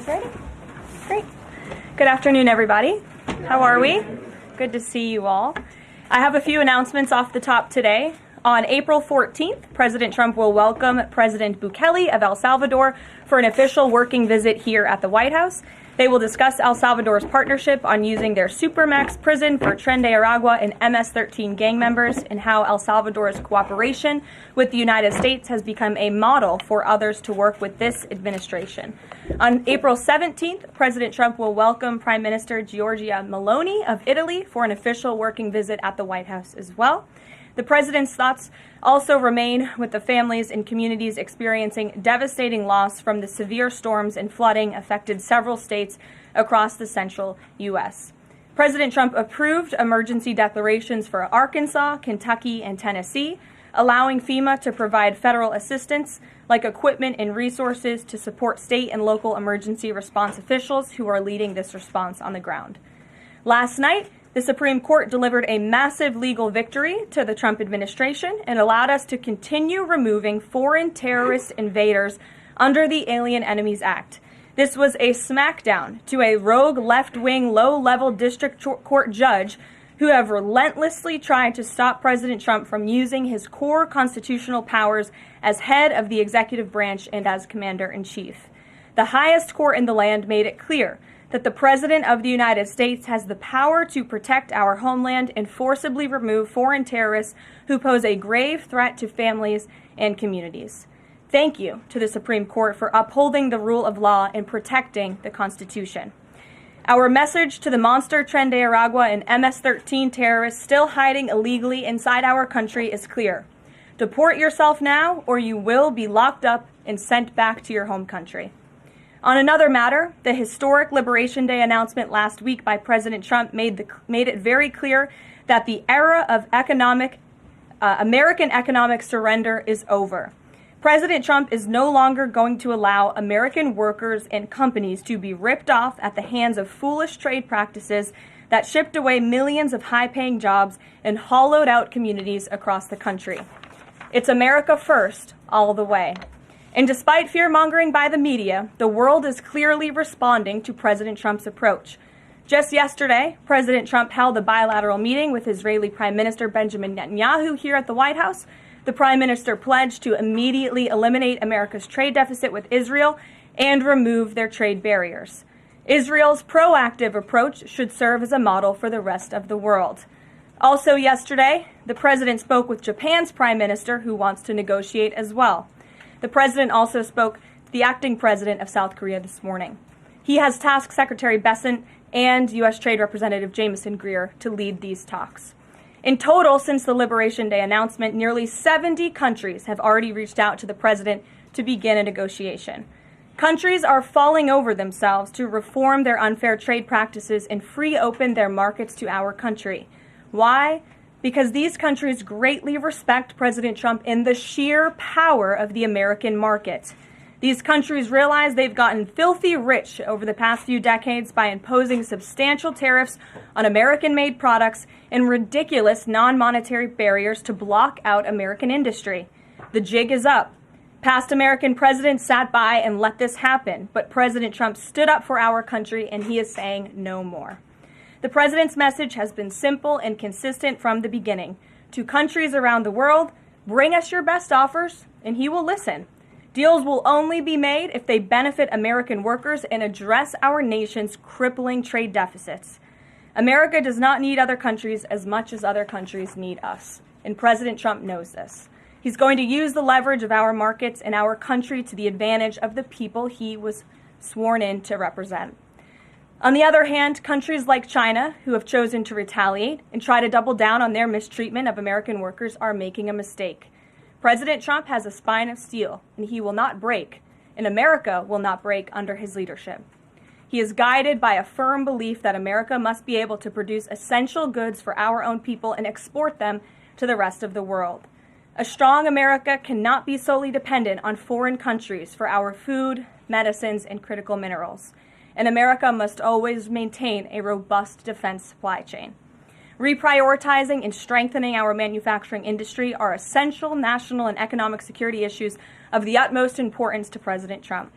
guys ready? Great. Good afternoon, everybody. How are we? Good to see you all. I have a few announcements off the top today. On April 14th, President Trump will welcome President Bukele of El Salvador for an official working visit here at the White House. They will discuss El Salvador's partnership on using their Supermax prison for Tren de Aragua and MS-13 gang members, and how El Salvador's cooperation with the United States has become a model for others to work with this administration. On April 17th, President Trump will welcome Prime Minister Giorgia Meloni of Italy for an official working visit at the White House as well. The president's thoughts also remain with the families and communities experiencing devastating loss from the severe storms and flooding affected several states across the central U.S. President Trump approved emergency declarations for Arkansas, Kentucky, and Tennessee, allowing FEMA to provide federal assistance like equipment and resources to support state and local emergency response officials who are leading this response on the ground. Last night, the Supreme Court delivered a massive legal victory to the Trump administration and allowed us to continue removing foreign terrorist invaders under the Alien Enemies Act. This was a smackdown to a rogue left-wing, low-level district court judge who have relentlessly tried to stop President Trump from using his core constitutional powers as head of the executive branch and as commander-in-chief. The highest court in the land made it clear that the President of the United States has the power to protect our homeland and forcibly remove foreign terrorists who pose a grave threat to families and communities. Thank you to the Supreme Court for upholding the rule of law and protecting the Constitution. Our message to the monster Tren de Aragua and MS-13 terrorists still hiding illegally inside our country is clear. Deport yourself now, or you will be locked up and sent back to your home country. On another matter, the historic Liberation Day announcement last week by President Trump made it very clear that the era of American economic surrender is over. President Trump is no longer going to allow American workers and companies to be ripped off at the hands of foolish trade practices that shipped away millions of high-paying jobs and hollowed out communities across the country. It's America first, all the way. And despite fear-mongering by the media, the world is clearly responding to President Trump's approach. Just yesterday, President Trump held a bilateral meeting with Israeli Prime Minister Benjamin Netanyahu here at the White House. The Prime Minister pledged to immediately eliminate America's trade deficit with Israel and remove their trade barriers. Israel's proactive approach should serve as a model for the rest of the world. Also yesterday, the President spoke with Japan's Prime Minister, who wants to negotiate as well. The President also spoke to the acting President of South Korea this morning. He has tasked Secretary Bessent and U.S. Trade Representative Jameson Greer to lead these talks. In total, since the Liberation Day announcement, nearly 70 countries have already reached out to the President to begin a negotiation. Countries are falling over themselves to reform their unfair trade practices and free open their markets to our country. Why? Because these countries greatly respect President Trump in the sheer power of the American market. These countries realize they've gotten filthy rich over the past few decades by imposing substantial tariffs on American-made products and ridiculous non-monetary barriers to block out American industry. The jig is up. Past American presidents sat by and let this happen, but President Trump stood up for our country, and he is saying no more. The President's message has been simple and consistent from the beginning. To countries around the world, bring us your best offers, and he will listen. Deals will only be made if they benefit American workers and address our nation's crippling trade deficits. America does not need other countries as much as other countries need us, and President Trump knows this. He's going to use the leverage of our markets and our country to the advantage of the people he was sworn in to represent. On the other hand, countries like China, who have chosen to retaliate and try to double down on their mistreatment of American workers, are making a mistake. President Trump has a spine of steel, and he will not break, and America will not break under his leadership. He is guided by a firm belief that America must be able to produce essential goods for our own people and export them to the rest of the world. A strong America cannot be solely dependent on foreign countries for our food, medicines, and critical minerals. And America must always maintain a robust defense supply chain. Reprioritizing and strengthening our manufacturing industry are essential national and economic security issues of the utmost importance to President Trump.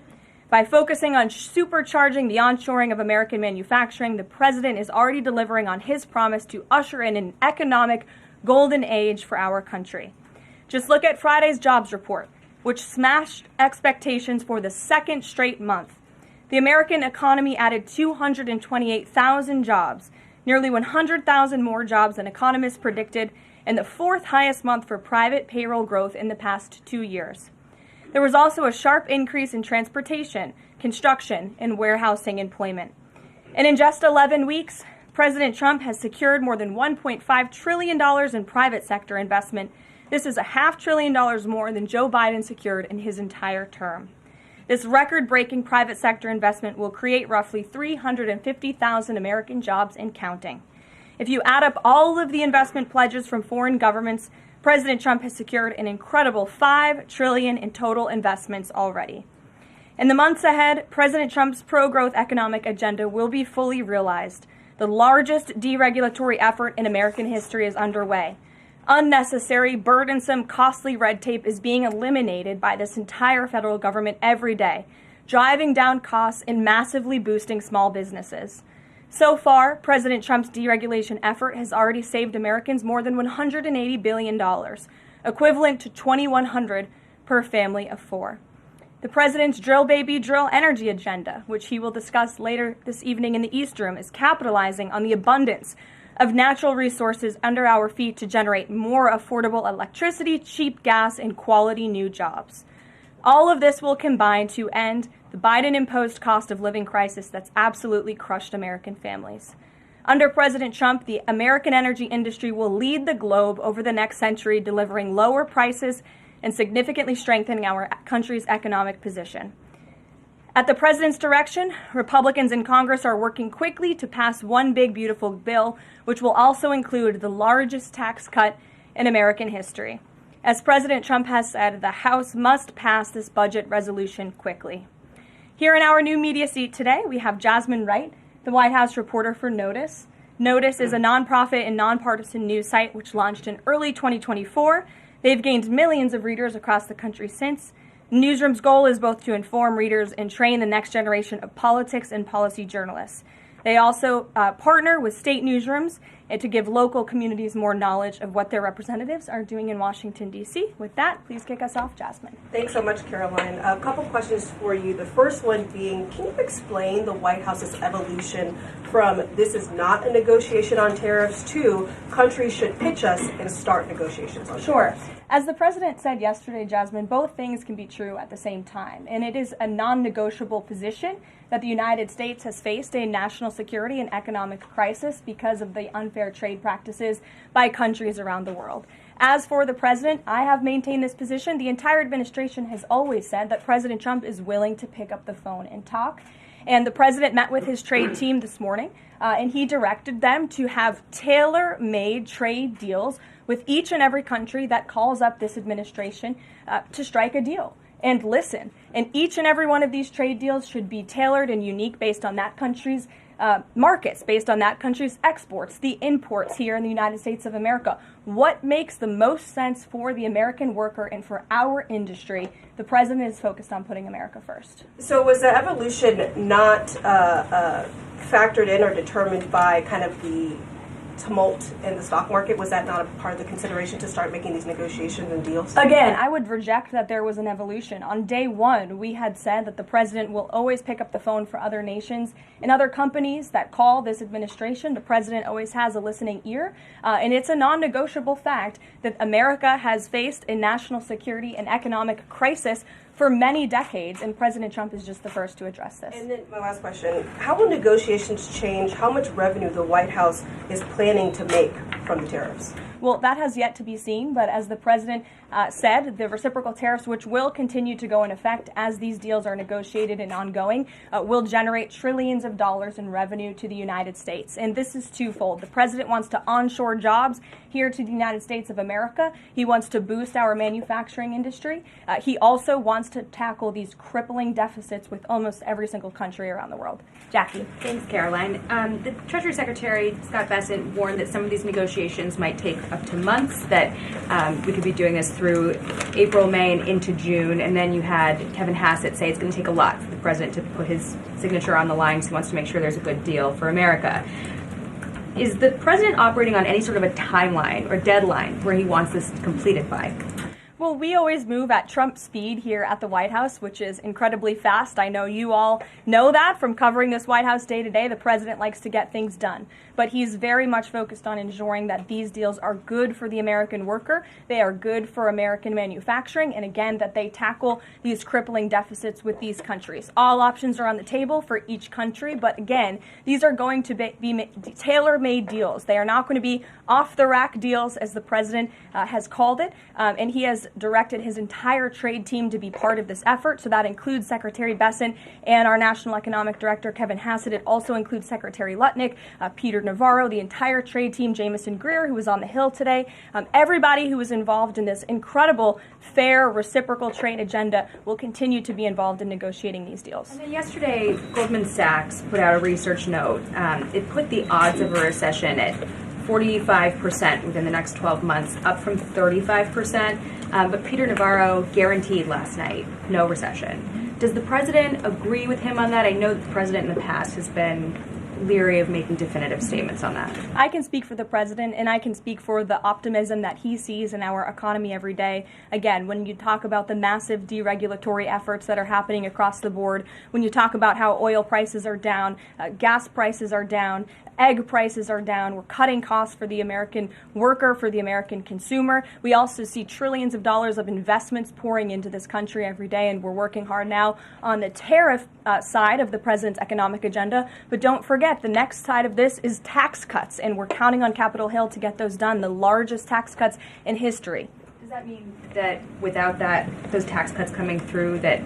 By focusing on supercharging the onshoring of American manufacturing, the president is already delivering on his promise to usher in an economic golden age for our country. Just look at Friday's jobs report, which smashed expectations for the second straight month. The American economy added 228,000 jobs, nearly 100,000 more jobs than economists predicted, and the fourth highest month for private payroll growth in the past 2 years. There was also a sharp increase in transportation, construction, and warehousing employment. And in just 11 weeks, President Trump has secured more than $1.5 trillion in private sector investment. This is $500 billion more than Joe Biden secured in his entire term. This record-breaking private sector investment will create roughly 350,000 American jobs and counting. If you add up all of the investment pledges from foreign governments, President Trump has secured an incredible $5 trillion in total investments already. In the months ahead, President Trump's pro-growth economic agenda will be fully realized. The largest deregulatory effort in American history is underway. Unnecessary, burdensome, costly red tape is being eliminated by this entire federal government every day, driving down costs and massively boosting small businesses. So far, President Trump's deregulation effort has already saved Americans more than $180 billion, equivalent to $2,100 per family of 4. The president's drill baby drill energy agenda, which he will discuss later this evening in the East Room, is capitalizing on the abundance of natural resources under our feet to generate more affordable electricity, cheap gas, and quality new jobs. All of this will combine to end the Biden-imposed cost of living crisis that's absolutely crushed American families. Under President Trump, the American energy industry will lead the globe over the next century, delivering lower prices and significantly strengthening our country's economic position. At the president's direction, Republicans in Congress are working quickly to pass one big, beautiful bill, which will also include the largest tax cut in American history. As President Trump has said, the House must pass this budget resolution quickly. Here in our new media seat today, we have Jasmine Wright, the White House reporter for Notice. Notice is a nonprofit and nonpartisan news site which launched in early 2024. They've gained millions of readers across the country since. The newsroom's goal is both to inform readers and train the next generation of politics and policy journalists. They also partner with state newsrooms and to give local communities more knowledge of what their representatives are doing in Washington, D.C. With that, please kick us off, Jasmine. Thanks so much, Karoline. A couple questions for you. The first one being, can you explain the White House's evolution from this is not a negotiation on tariffs to countries should pitch us and start negotiations on tariffs? Sure. As the president said yesterday, Jasmine, both things can be true at the same time. And it is a non-negotiable position that the United States has faced a national security and economic crisis because of the unfair trade practices by countries around the world. As for the president, I have maintained this position. The entire administration has always said that President Trump is willing to pick up the phone and talk. And the president met with his trade team this morning, and he directed them to have tailor-made trade deals with each and every country that calls up this administration to strike a deal and listen. And each and every one of these trade deals should be tailored and unique based on that country's markets, based on that country's exports, the imports here in the United States of America. What makes the most sense for the American worker and for our industry? The president is focused on putting America first. So was the evolution not factored in or determined by kind of the tumult in the stock market? Was that not a part of the consideration to start making these negotiations and deals? Again, I would reject that there was an evolution. On day one, we had said that the president will always pick up the phone for other nations and other companies that call this administration. The president always has a listening ear, and it's a non-negotiable fact that America has faced a national security and economic crisis for many decades, and President Trump is just the first to address this. And then my last question, how will negotiations change how much revenue the White House is planning to make from the tariffs? Well, that has yet to be seen, but as the president said, the reciprocal tariffs, which will continue to go in effect as these deals are negotiated and ongoing, will generate trillions of dollars in revenue to the United States. And this is twofold. The president wants to onshore jobs here to the United States of America. He wants to boost our manufacturing industry. He also wants to tackle these crippling deficits with almost every single country around the world. Jackie. Thanks, Karoline. The Treasury Secretary, Scott Bessent, warned that some of these negotiations might take up to months, that we could be doing this through April, May, and into June. And then you had Kevin Hassett say it's going to take a lot for the president to put his signature on the line, because he wants to make sure there's a good deal for America. Is the president operating on any sort of a timeline or deadline where he wants this completed by? Well, we always move at Trump speed here at the White House, which is incredibly fast. I know you all know that from covering this White House day to day. The president likes to get things done, but he's very much focused on ensuring that these deals are good for the American worker, they are good for American manufacturing, and again, that they tackle these crippling deficits with these countries. All options are on the table for each country, but again, these are going to be tailor-made deals. They are not going to be off-the-rack deals, as the president has called it, and he has directed his entire trade team to be part of this effort. So that includes Secretary Besant and our National Economic Director, Kevin Hassett. It also includes Secretary Lutnick, Peter Navarro, the entire trade team, Jamison Greer, who was on the Hill today. Everybody who was involved in this incredible, fair, reciprocal trade agenda will continue to be involved in negotiating these deals. And then yesterday, Goldman Sachs put out a research note. It put the odds of a recession at 45% within the next 12 months, up from 35%. But Peter Navarro guaranteed last night no recession. Does the president agree with him on that? I know that the president in the past has been leery of making definitive statements on that. I can speak for the president, and I can speak for the optimism that he sees in our economy every day. Again, when you talk about the massive deregulatory efforts that are happening across the board, when you talk about how oil prices are down, gas prices are down, egg prices are down, we're cutting costs for the American worker, for the American consumer. We also see trillions of dollars of investments pouring into this country every day, and we're working hard now on the tariff side of the president's economic agenda. But don't forget, the next side of this is tax cuts, and we're counting on Capitol Hill to get those done, the largest tax cuts in history. Does that mean that without those tax cuts coming through, that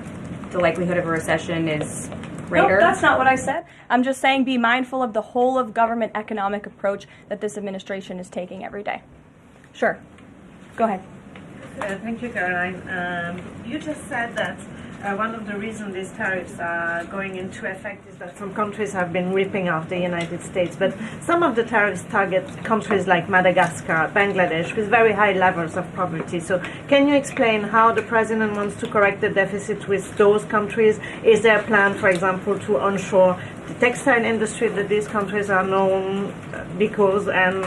the likelihood of a recession is greater? No, that's not what I said. I'm just saying be mindful of the whole of government economic approach that this administration is taking every day. Sure. Go ahead. Thank you, Caroline. You just said that one of the reasons these tariffs are going into effect is that some countries have been ripping off the United States, but some of the tariffs target countries like Madagascar, Bangladesh, with very high levels of poverty. So can you explain how the president wants to correct the deficit with those countries? Is there a plan, for example, to onshore the textile industry that these countries are known because, and,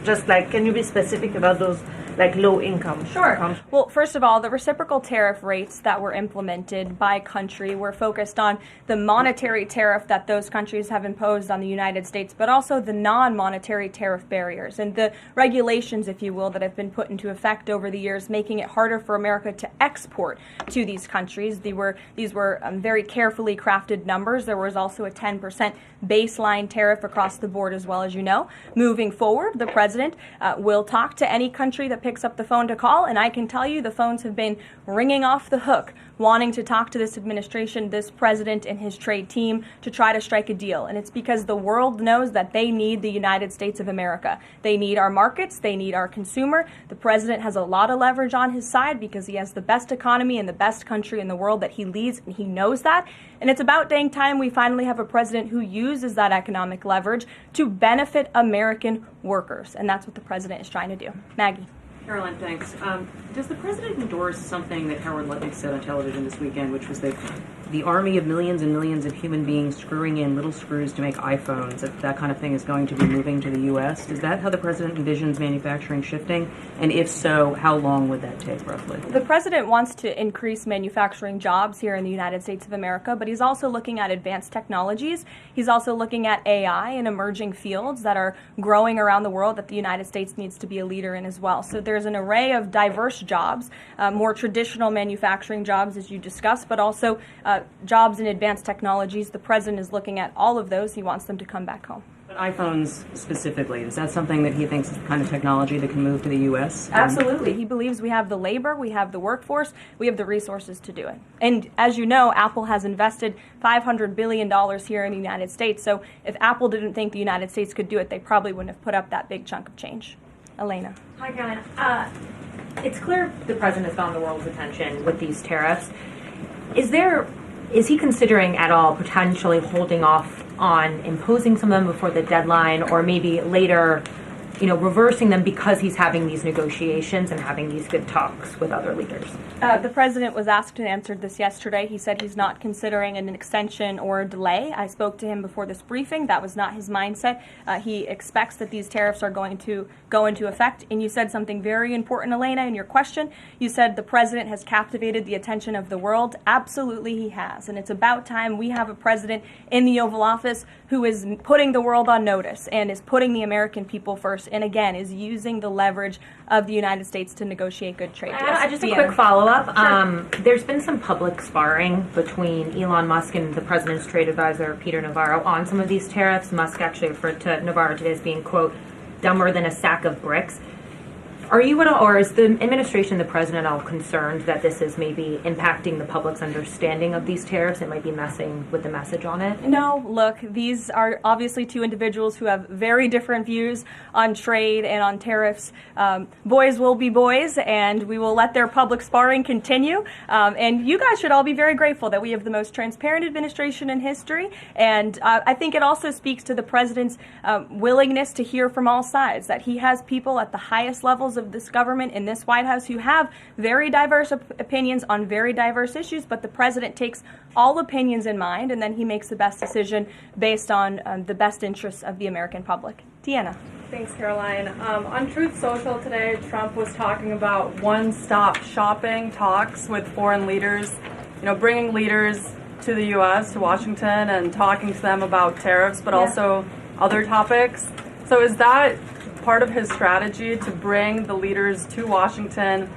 just like, can you be specific about those like low income? Sure. Well, first of all, the reciprocal tariff rates that were implemented by country were focused on the monetary tariff that those countries have imposed on the United States, but also the non-monetary tariff barriers and the regulations, if you will, that have been put into effect over the years, making it harder for America to export to these countries. These were very carefully crafted numbers. There was also a 10% baseline tariff across the board, as well, as you know. Moving forward, the president will talk to any country that picks up the phone to call, and I can tell you the phones have been ringing off the hook, wanting to talk to this administration, this president, and his trade team to try to strike a deal. And it's because the world knows that they need the United States of America. They need our markets. They need our consumer. The president has a lot of leverage on his side because he has the best economy and the best country in the world that he leads, and he knows that. And it's about dang time we finally have a president who uses that economic leverage to benefit American workers. And that's what the president is trying to do. Maggie. Caroline, thanks. Does the president endorse something that Howard Lutnick said on television this weekend, which was that the army of millions and millions of human beings screwing in little screws to make iPhones, that kind of thing is going to be moving to the U.S.? Is that how the president envisions manufacturing shifting? And if so, how long would that take, roughly? The president wants to increase manufacturing jobs here in the United States of America, but he's also looking at advanced technologies. He's also looking at AI and emerging fields that are growing around the world that the United States needs to be a leader in as well. So there's an array of diverse jobs, more traditional manufacturing jobs, as you discussed, but also jobs in advanced technologies. The president is looking at all of those. He wants them to come back home. But iPhones specifically, is that something that he thinks is the kind of technology that can move to the U.S.? Absolutely. He believes we have the labor, we have the workforce, we have the resources to do it. And as you know, Apple has invested $500 billion here in the United States. So if Apple didn't think the United States could do it, they probably wouldn't have put up that big chunk of change. Elena. Hi, Caroline. It's clear the president has gotten the world's attention with these tariffs. Is he considering at all potentially holding off on imposing some of them before the deadline, or maybe later reversing them because he's having these negotiations and having these good talks with other leaders? The president was asked and answered this yesterday. He said he's not considering an extension or a delay. I spoke to him before this briefing. That was not his mindset. He expects that these tariffs are going to go into effect. And you said something very important, Elena, in your question. You said the president has captivated the attention of the world. Absolutely he has. And it's about time we have a president in the Oval Office who is putting the world on notice and is putting the American people first, and again, is using the leverage of the United States to negotiate good trade deals. Just a quick follow-up. Sure. There's been some public sparring between Elon Musk and the president's trade advisor, Peter Navarro, on some of these tariffs. Musk actually referred to Navarro today as being, quote, dumber than a sack of bricks. Are you at all, or is the administration, the president, all concerned that this is maybe impacting the public's understanding of these tariffs? It might be messing with the message on it? No, look, these are obviously two individuals who have very different views on trade and on tariffs. Boys will be boys, and we will let their public sparring continue. And you guys should all be very grateful that we have the most transparent administration in history. And I think it also speaks to the president's willingness to hear from all sides, that he has people at the highest levels of this government in this White House who have very diverse opinions on very diverse issues, but the president takes all opinions in mind, and then he makes the best decision based on the best interests of the American public. Deanna. Thanks, Caroline. On Truth Social today, Trump was talking about one-stop shopping talks with foreign leaders, bringing leaders to the U.S., to Washington, and talking to them about tariffs, but also other topics. So is that part of his strategy to bring the leaders to Washington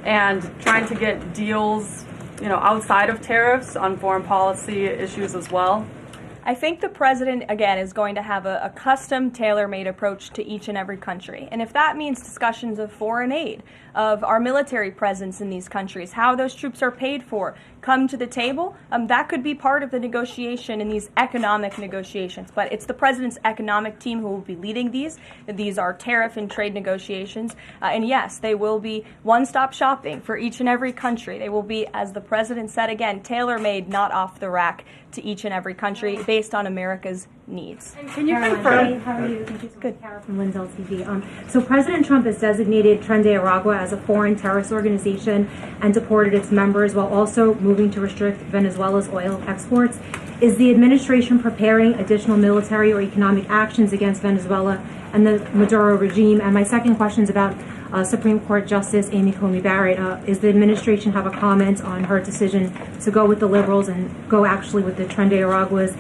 and trying to get deals, outside of tariffs on foreign policy issues as well? I think the president, again, is going to have a custom, tailor-made approach to each and every country. And if that means discussions of foreign aid, of our military presence in these countries, how those troops are paid for, come to the table, that could be part of the negotiation in these economic negotiations. But it's the president's economic team who will be leading these. These are tariff and trade negotiations. And yes, they will be one-stop shopping for each and every country. They will be, as the president said again, tailor-made, not off the rack, to each and every country based on America's needs. Can you confirm? How are you? Thank you so much, Carol from Lindsay TV. So President Trump has designated Tren de Aragua as a foreign terrorist organization and deported its members while also moving to restrict Venezuela's oil exports. Is the administration preparing additional military or economic actions against Venezuela and the Maduro regime? And my second question is about Supreme Court Justice Amy Coney Barrett. Is the administration have a comment on her decision to go with the liberals and go actually with the Tren de Araguas?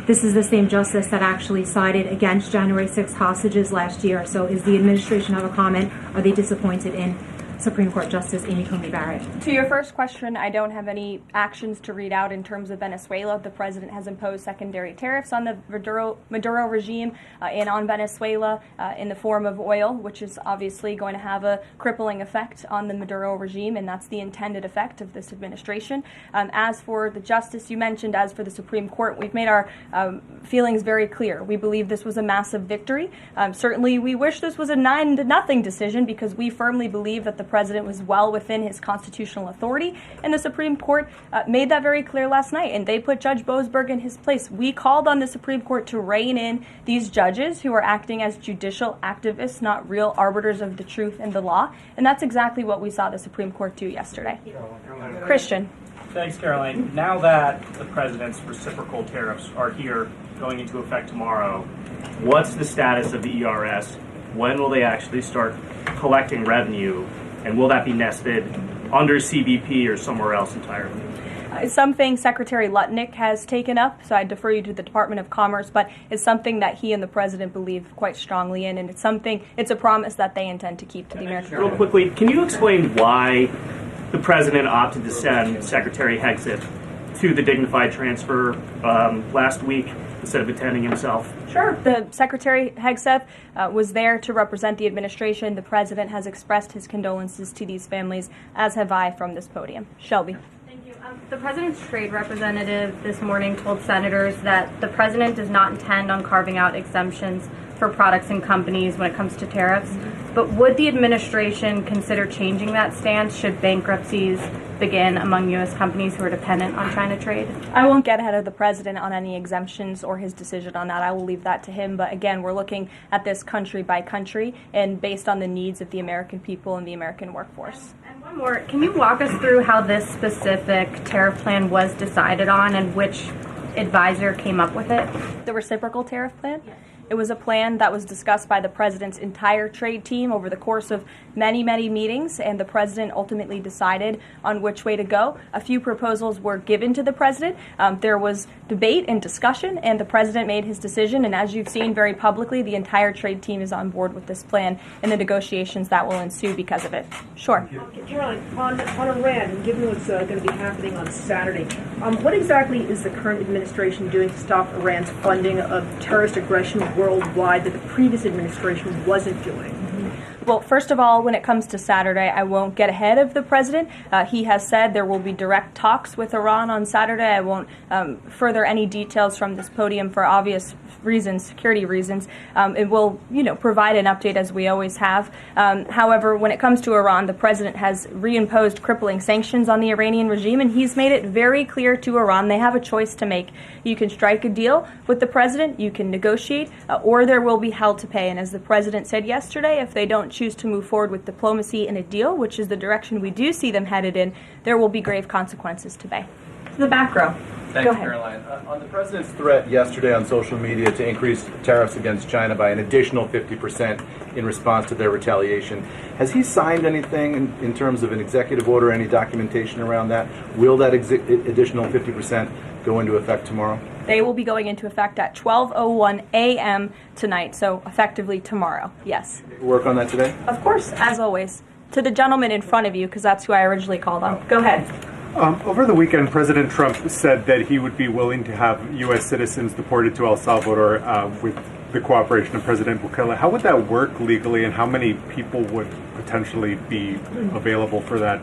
This is the same justice that actually sided against January 6th hostages last year. So is the administration have a comment? Are they disappointed in Supreme Court Justice Amy Coney Barrett? To your first question, I don't have any actions to read out in terms of Venezuela. The president has imposed secondary tariffs on the Maduro regime and on Venezuela in the form of oil, which is obviously going to have a crippling effect on the Maduro regime, and that's the intended effect of this administration. As for the justice you mentioned, as for the Supreme Court, we've made our feelings very clear. We believe this was a massive victory. Certainly, we wish this was a 9-0 decision because we firmly believe that the president was well within his constitutional authority, and the Supreme Court made that very clear last night, and they put Judge Boasberg in his place. We called on the Supreme Court to rein in these judges who are acting as judicial activists, not real arbiters of the truth and the law, and that's exactly what we saw the Supreme Court do yesterday. Christian. Thanks, Caroline. Now that the president's reciprocal tariffs are here, going into effect tomorrow, what's the status of the ERS? When will they actually start collecting revenue? And will that be nested under CBP or somewhere else entirely? It's something Secretary Lutnick has taken up, so I defer you to the Department of Commerce, but it's something that he and the president believe quite strongly in, and it's a promise that they intend to keep to the American people. Real quickly, can you explain why the president opted to send Secretary Hegseth to the dignified transfer last week instead of attending himself? Sure. The Secretary Hegseth was there to represent the administration. The president has expressed his condolences to these families, as have I from this podium. Shelby. Thank you. The president's trade representative this morning told senators that the president does not intend on carving out exemptions for products and companies when it comes to tariffs. But would the administration consider changing that stance should bankruptcies begin among U.S. companies who are dependent on China trade? I won't get ahead of the president on any exemptions or his decision on that. I will leave that to him. But again, we're looking at this country by country and based on the needs of the American people and the American workforce. And one more, can you walk us through how this specific tariff plan was decided on and which advisor came up with it? The reciprocal tariff plan? Yes. It was a plan that was discussed by the president's entire trade team over the course of many, many meetings, and the president ultimately decided on which way to go. A few proposals were given to the president. There was debate and discussion, and the president made his decision. And as you've seen very publicly, the entire trade team is on board with this plan and the negotiations that will ensue because of it. Sure. Caroline, on Iran, and given what's going to be happening on Saturday, what exactly is the current administration doing to stop Iran's funding of terrorist aggression worldwide that the previous administration wasn't doing? Well, first of all, when it comes to Saturday, I won't get ahead of the president. He has said there will be direct talks with Iran on Saturday. I won't further any details from this podium for obvious reasons, security reasons. It will, provide an update as we always have. However, when it comes to Iran, the president has reimposed crippling sanctions on the Iranian regime, and he's made it very clear to Iran they have a choice to make. You can strike a deal with the president, you can negotiate, or there will be hell to pay. And as the president said yesterday, if they don't choose to move forward with diplomacy and a deal, which is the direction we do see them headed in, there will be grave consequences to pay. The back row. Thank you, Caroline. On the president's threat yesterday on social media to increase tariffs against China by an additional 50% in response to their retaliation, has he signed anything in terms of an executive order, any documentation around that? Will that additional 50% go into effect tomorrow? They will be going into effect at 12:01 a.m. tonight, so effectively tomorrow, yes. Work on that today? Of course, as always. To the gentleman in front of you, because that's who I originally called on. Go ahead. Over the weekend, President Trump said that he would be willing to have U.S. citizens deported to El Salvador with the cooperation of President Bukele. How would that work legally, and how many people would potentially be available for that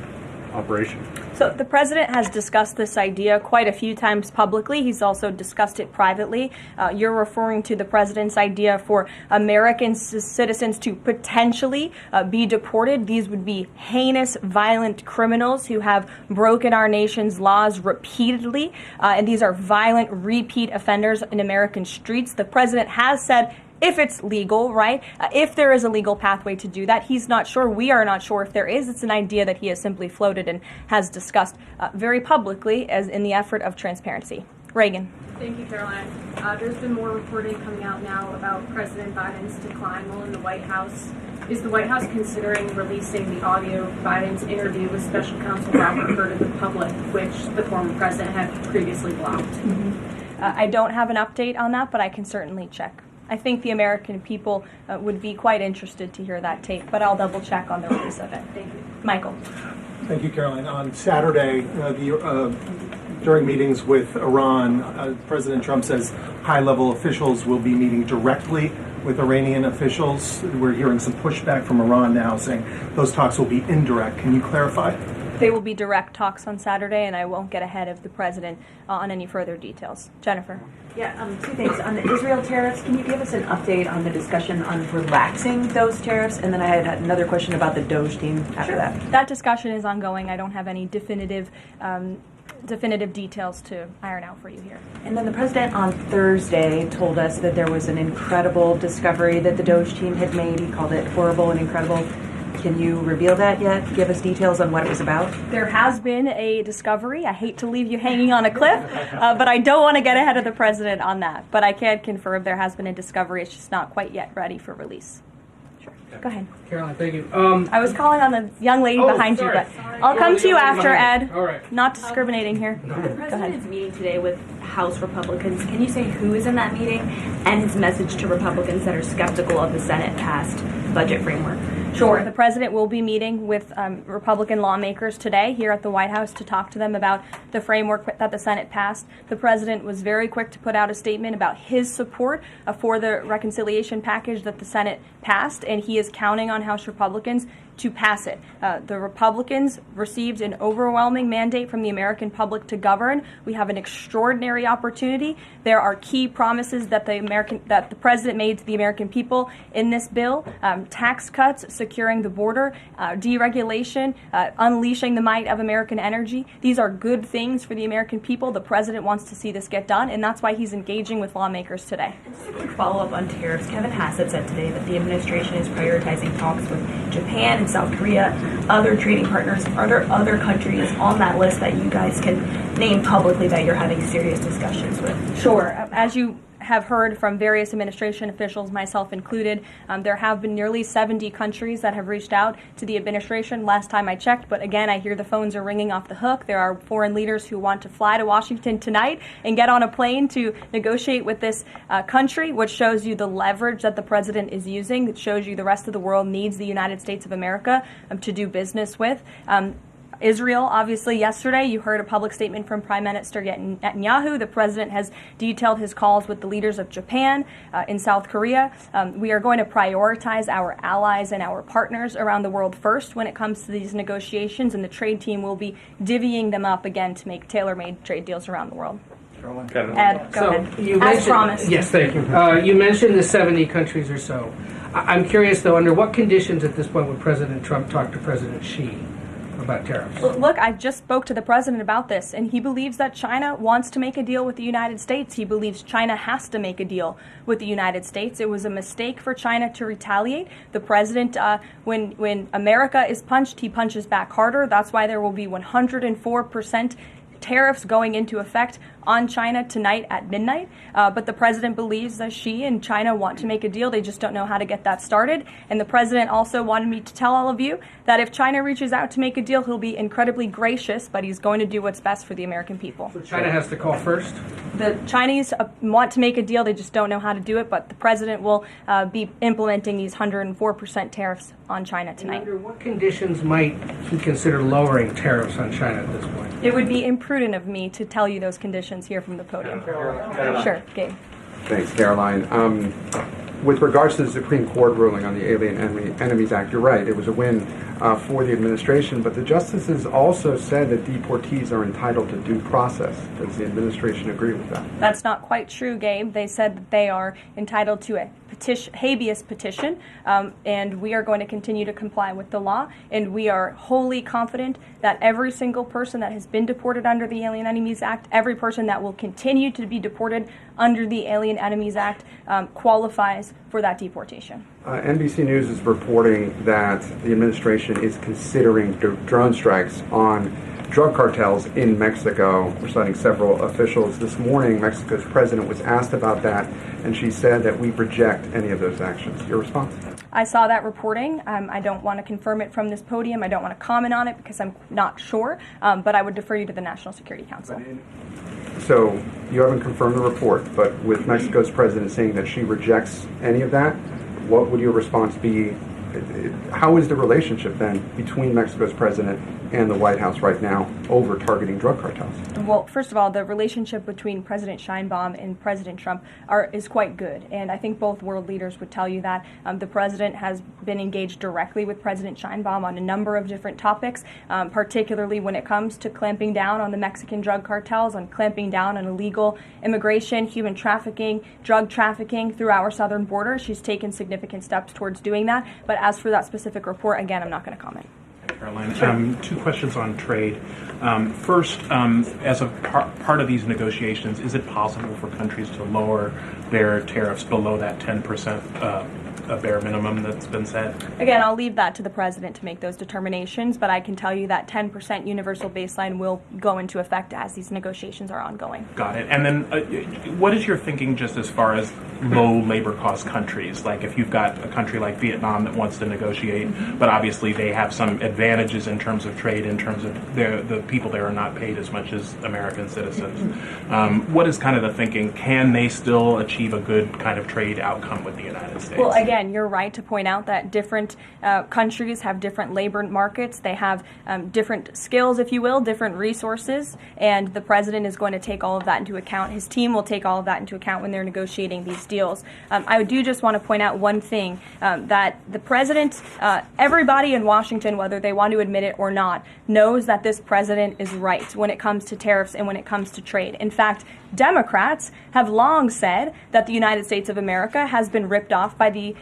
operation? So the president has discussed this idea quite a few times publicly. He's also discussed it privately. You're referring to the president's idea for American citizens to potentially be deported. These would be heinous, violent criminals who have broken our nation's laws repeatedly. And these are violent, repeat offenders in American streets. The president has said if it's legal, right? If there is a legal pathway to do that, he's not sure. We are not sure if there is. It's an idea that he has simply floated and has discussed very publicly as in the effort of transparency. Reagan. Thank you, Caroline. There's been more reporting coming out now about President Biden's decline while in the White House. Is the White House considering releasing the audio of Biden's interview with Special Counsel Robert Hur to the public, which the former president had previously blocked? I don't have an update on that, but I can certainly check. I think the American people would be quite interested to hear that tape, but I'll double check on the release of it. Thank you. Michael. Thank you, Caroline. On Saturday, during meetings with Iran, President Trump says high-level officials will be meeting directly with Iranian officials. We're hearing some pushback from Iran now saying those talks will be indirect. Can you clarify? They will be direct talks on Saturday, and I won't get ahead of the president on any further details. Jennifer. Yeah, two things. On the Israel tariffs, can you give us an update on the discussion on relaxing those tariffs? And then I had another question about the Doge team after that. That discussion is ongoing. I don't have any definitive details to iron out for you here. And then the president on Thursday told us that there was an incredible discovery that the Doge team had made. He called it horrible and incredible. Can you reveal that yet? Give us details on what it was about? There has been a discovery. I hate to leave you hanging on a cliff, but I don't want to get ahead of the president on that. But I can confirm there has been a discovery. It's just not quite yet ready for release. Sure. Go ahead. Caroline, thank you. I was calling on the young lady behind you, but I'll come to you after, Ed. All right. Not discriminating here. The president is meeting today with House Republicans. Can you say who is in that meeting and his message to Republicans that are skeptical of the Senate-passed budget framework? Sure. The president will be meeting with Republican lawmakers today here at the White House to talk to them about the framework that the Senate passed. The president was very quick to put out a statement about his support for the reconciliation package that the Senate passed, and he is counting on House Republicans to pass it. The Republicans received an overwhelming mandate from the American public to govern. We have an extraordinary opportunity. There are key promises that the president made to the American people in this bill: tax cuts, securing the border, deregulation, unleashing the might of American energy. These are good things for the American people. The president wants to see this get done, and that's why he's engaging with lawmakers today. Just a quick follow-up on tariffs. Kevin Hassett said today that the administration is prioritizing talks with Japan and South Korea, other trading partners. Are there other countries on that list that you guys can name publicly that you're having serious discussions with? Sure. As you have heard from various administration officials, myself included, there have been nearly 70 countries that have reached out to the administration last time I checked. But again, I hear the phones are ringing off the hook. There are foreign leaders who want to fly to Washington tonight and get on a plane to negotiate with this country, which shows you the leverage that the president is using. It shows you the rest of the world needs the United States of America to do business with. Israel, obviously, yesterday you heard a public statement from Prime Minister Netanyahu. The president has detailed his calls with the leaders of Japan, in South Korea. We are going to prioritize our allies and our partners around the world first when it comes to these negotiations, and the trade team will be divvying them up again to make tailor-made trade deals around the world. Ed, go ahead. As promised. Yes, thank you. You mentioned the 70 countries or so. I'm curious, though, under what conditions at this point would President Trump talk to President Xi about tariffs? Look, I just spoke to the president about this, and he believes that China wants to make a deal with the United States. He believes China has to make a deal with the United States. It was a mistake for China to retaliate. The president, when America is punched, he punches back harder. That's why there will be 104% tariffs going into effect on China tonight at midnight. But the president believes that Xi and China want to make a deal. They just don't know how to get that started. And the president also wanted me to tell all of you that if China reaches out to make a deal, he'll be incredibly gracious, but he's going to do what's best for the American people. So China has to call first? The Chinese want to make a deal. They just don't know how to do it. But the president will be implementing these 104% tariffs on China tonight. And under what conditions might he consider lowering tariffs on China at this point? It would be imprudent of me to tell you those conditions here from the podium. Sure, Gabe. Thanks, Caroline. With regards to the Supreme Court ruling on the Alien Enemies Act, you're right, it was a win for the administration, but the justices also said that deportees are entitled to due process. Does the administration agree with that? That's not quite true, Gabe. They said that they are entitled to a habeas petition, and we are going to continue to comply with the law, and we are wholly confident that every single person that has been deported under the Alien Enemies Act, every person that will continue to be deported under the Alien Enemies Act qualifies for that deportation. NBC News is reporting that the administration is considering drone strikes on drug cartels in Mexico. We're citing several officials. This morning, Mexico's president was asked about that, and she said that we reject any of those actions. Your response? I saw that reporting. I don't want to confirm it from this podium. I don't want to comment on it because I'm not sure, but I would defer you to the National Security Council. So you haven't confirmed the report, but with Mexico's president saying that she rejects any of that, what would your response be? How is the relationship then between Mexico's president and the White House right now over targeting drug cartels? Well, first of all, the relationship between President Sheinbaum and President Trump is quite good, and I think both world leaders would tell you that. The president has been engaged directly with President Sheinbaum on a number of different topics, particularly when it comes to clamping down on the Mexican drug cartels, on clamping down on illegal immigration, human trafficking, drug trafficking through our southern border. She's taken significant steps towards doing that, but as for that specific report, again, I'm not going to comment. Caroline, two questions on trade. First, as a part of these negotiations, is it possible for countries to lower their tariffs below that 10% bare minimum that's been set? Again, I'll leave that to the president to make those determinations, but I can tell you that 10% universal baseline will go into effect as these negotiations are ongoing. Got it. And then what is your thinking just as far as low labor cost countries? Like if you've got a country like Vietnam that wants to negotiate, but obviously they have some advantages in terms of trade, in terms of the people there are not paid as much as American citizens. What is kind of the thinking? Can they still achieve a good kind of trade outcome with the United States? Well, again, you're right to point out that different countries have different labor markets. They have different skills, if you will, different resources, and the president is going to take all of that into account. His team will take all of that into account when they're negotiating these deals. I do just want to point out one thing, that the president, everybody in Washington, whether they want to admit it or not, knows that this president is right when it comes to tariffs and when it comes to trade. In fact, Democrats have long said that the United States of America has been ripped off by the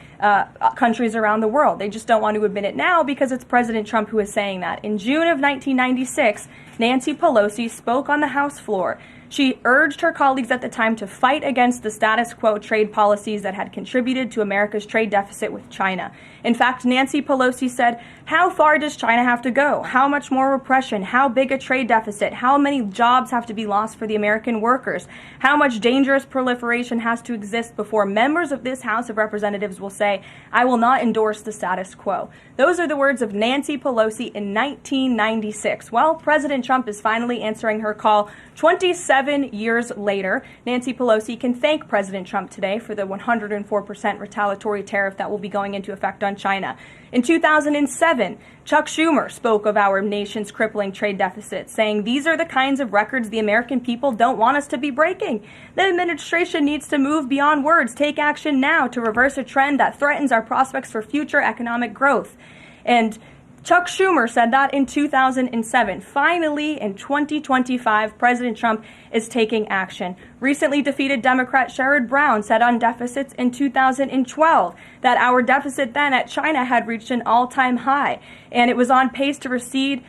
countries around the world. They just don't want to admit it now because it's President Trump who is saying that. In June of 1996, Nancy Pelosi spoke on the House floor. She urged her colleagues at the time to fight against the status quo trade policies that had contributed to America's trade deficit with China. In fact, Nancy Pelosi said, "How far does China have to go? How much more repression? How big a trade deficit? How many jobs have to be lost for the American workers? How much dangerous proliferation has to exist before members of this House of Representatives will say, 'I will not endorse the status quo'?" Those are the words of Nancy Pelosi in 1996. Well, President Trump is finally answering her call 27 years later. Nancy Pelosi can thank President Trump today for the 104% retaliatory tariff that will be going into effect on China. In 2007, Chuck Schumer spoke of our nation's crippling trade deficit, saying these are the kinds of records the American people don't want us to be breaking. The administration needs to move beyond words, take action now to reverse a trend that threatens our prospects for future economic growth. And Chuck Schumer said that in 2007. Finally, in 2025, President Trump is taking action. Recently defeated Democrat Sherrod Brown said on deficits in 2012 that our deficit then at China had reached an all-time high, and it was on pace to recede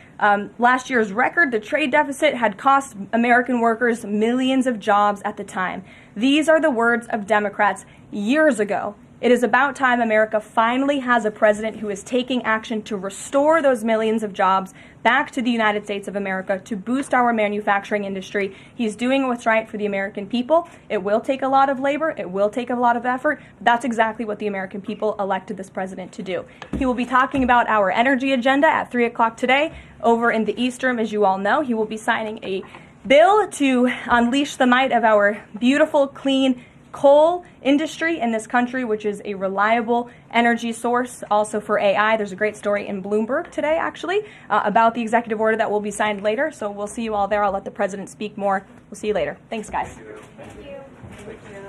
last year's record. The trade deficit had cost American workers millions of jobs at the time. These are the words of Democrats years ago. It is about time America finally has a president who is taking action to restore those millions of jobs back to the United States of America, to boost our manufacturing industry. He's doing what's right for the American people. It will take a lot of labor. It will take a lot of effort. That's exactly what the American people elected this president to do. He will be talking about our energy agenda at 3 o'clock today over in the East Room, as you all know. He will be signing a bill to unleash the might of our beautiful, clean coal industry in this country, which is a reliable energy source also for AI. There's a great story in Bloomberg today, actually, about the executive order that will be signed later. So we'll see you all there. I'll let the president speak more. We'll see you later. Thanks, guys. Thank you.